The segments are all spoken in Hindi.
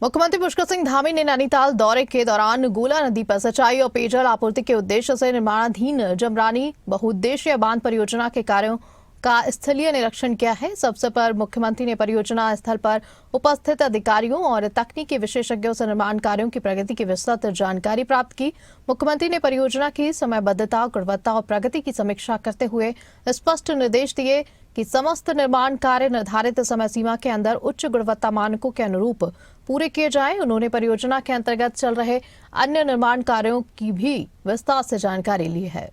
मुख्यमंत्री पुष्कर सिंह धामी ने नैनीताल दौरे के दौरान गोला नदी पर सिंचाई और पेयजल आपूर्ति के उद्देश्य से निर्माणाधीन जमरानी बहुउद्देशीय बांध परियोजना के कार्यों का स्थलीय निरीक्षण किया है। इस अवसर पर मुख्यमंत्री ने परियोजना स्थल पर उपस्थित अधिकारियों और तकनीकी विशेषज्ञों से निर्माण कार्यों की प्रगति की विस्तृत जानकारी प्राप्त की। मुख्यमंत्री ने परियोजना की समयबद्धता, गुणवत्ता और प्रगति की समीक्षा करते हुए स्पष्ट निर्देश दिए कि समस्त निर्माण कार्य निर्धारित समय सीमा के अंदर उच्च गुणवत्ता मानकों के अनुरूप पूरे किए जाएं। उन्होंने परियोजना के अंतर्गत चल रहे अन्य निर्माण कार्यों की भी विस्तार से जानकारी ली है।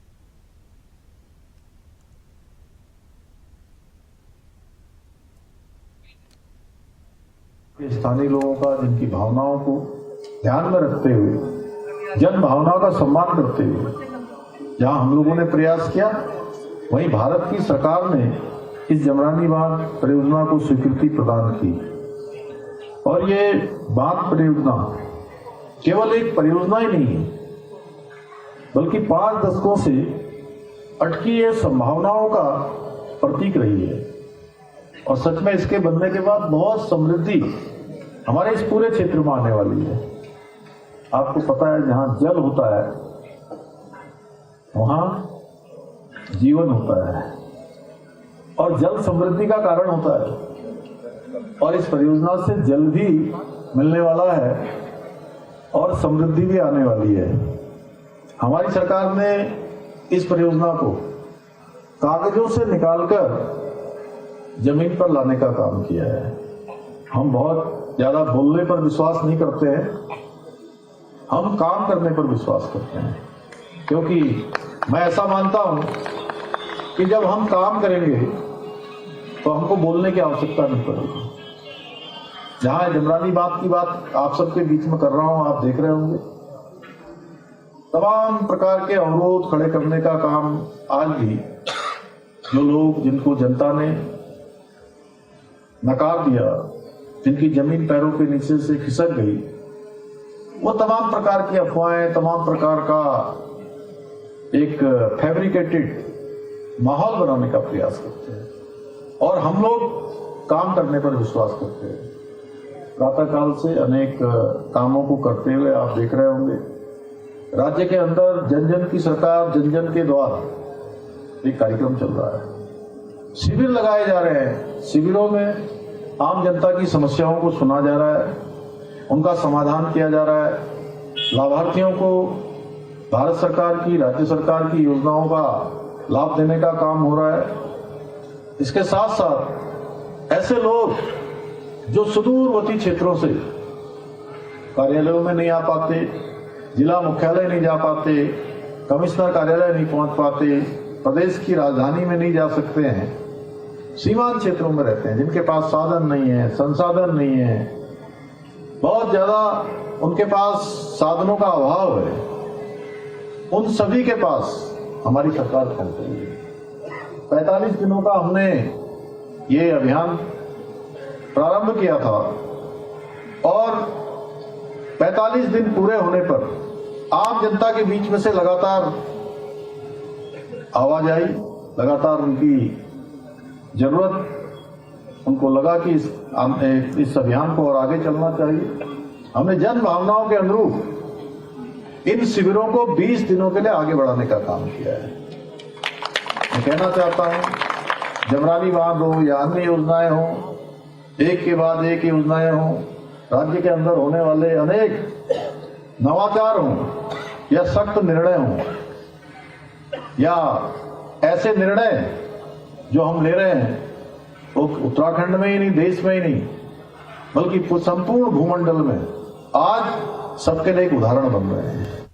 स्थानीय लोगों का, जिनकी भावनाओं को ध्यान में रखते हुए, जन भावनाओं का सम्मान करते हुए जहां हम लोगों ने प्रयास किया, वहीं भारत की सरकार ने इस जमरानी बांध परियोजना को स्वीकृति प्रदान की। और ये बांध परियोजना केवल एक परियोजना ही नहीं है, बल्कि 5 दशकों से अटकी ये संभावनाओं का प्रतीक रही है। और सच में इसके बनने के बाद बहुत समृद्धि हमारे इस पूरे क्षेत्र में आने वाली है। आपको पता है, जहां जल होता है वहां जीवन होता है और जल समृद्धि का कारण होता है। और इस परियोजना से जल भी मिलने वाला है और समृद्धि भी आने वाली है। हमारी सरकार ने इस परियोजना को कागजों से निकालकर जमीन पर लाने का काम किया है। हम बहुत ज्यादा बोलने पर विश्वास नहीं करते हैं, हम काम करने पर विश्वास करते हैं। क्योंकि मैं ऐसा मानता हूं कि जब हम काम करेंगे तो हमको बोलने की आवश्यकता नहीं पड़ेगी। जहां जमरानी बांध की बात आप सबके बीच में कर रहा हूं, आप देख रहे होंगे, तमाम प्रकार के अवरोध खड़े करने का काम आज भी जो लोग, जिनको जनता ने नकार दिया, जिनकी जमीन पैरों के नीचे से खिसक गई, वो तमाम प्रकार की अफवाहें, तमाम प्रकार का एक फैब्रिकेटेड माहौल बनाने का प्रयास करते हैं। और हम लोग काम करने पर विश्वास करते हैं। प्रातःकाल से अनेक कामों को करते हुए आप देख रहे होंगे, राज्य के अंदर जन जन की सरकार, जन जन के द्वार एक कार्यक्रम चल रहा है। शिविर लगाए जा रहे हैं। शिविरों में आम जनता की समस्याओं को सुना जा रहा है, उनका समाधान किया जा रहा है। लाभार्थियों को भारत सरकार की, राज्य सरकार की योजनाओं का लाभ देने का काम हो रहा है। इसके साथ साथ ऐसे लोग जो सुदूरवर्ती क्षेत्रों से कार्यालयों में नहीं आ पाते, जिला मुख्यालय नहीं जा पाते, कमिश्नर कार्यालय नहीं पहुंच पाते, प्रदेश की राजधानी में नहीं जा सकते हैं, सीमांत क्षेत्रों में रहते हैं, जिनके पास साधन नहीं है, संसाधन नहीं है, बहुत ज्यादा उनके पास साधनों का अभाव है, उन सभी के पास हमारी सरकार पहुंच रही है। 45 दिनों का हमने ये अभियान प्रारंभ किया था और 45 दिन पूरे होने पर आम जनता के बीच में से लगातार आवाज आई, लगातार उनकी जरूरत, उनको लगा कि इस अभियान को और आगे चलना चाहिए। हमने जन भावनाओं के अनुरूप इन शिविरों को 20 दिनों के लिए आगे बढ़ाने का काम किया है। मैं कहना चाहता हूं, जमरानी बांध हो या अन्य योजनाएं हो, एक के बाद एक योजनाएं हो, राज्य के अंदर होने वाले अनेक नवाचार हो या सख्त निर्णय हो या ऐसे निर्णय जो हम ले रहे हैं, वो उत्तराखंड में ही नहीं, देश में ही नहीं, बल्कि संपूर्ण भूमंडल में आज सबके लिए एक उदाहरण बन रहे हैं।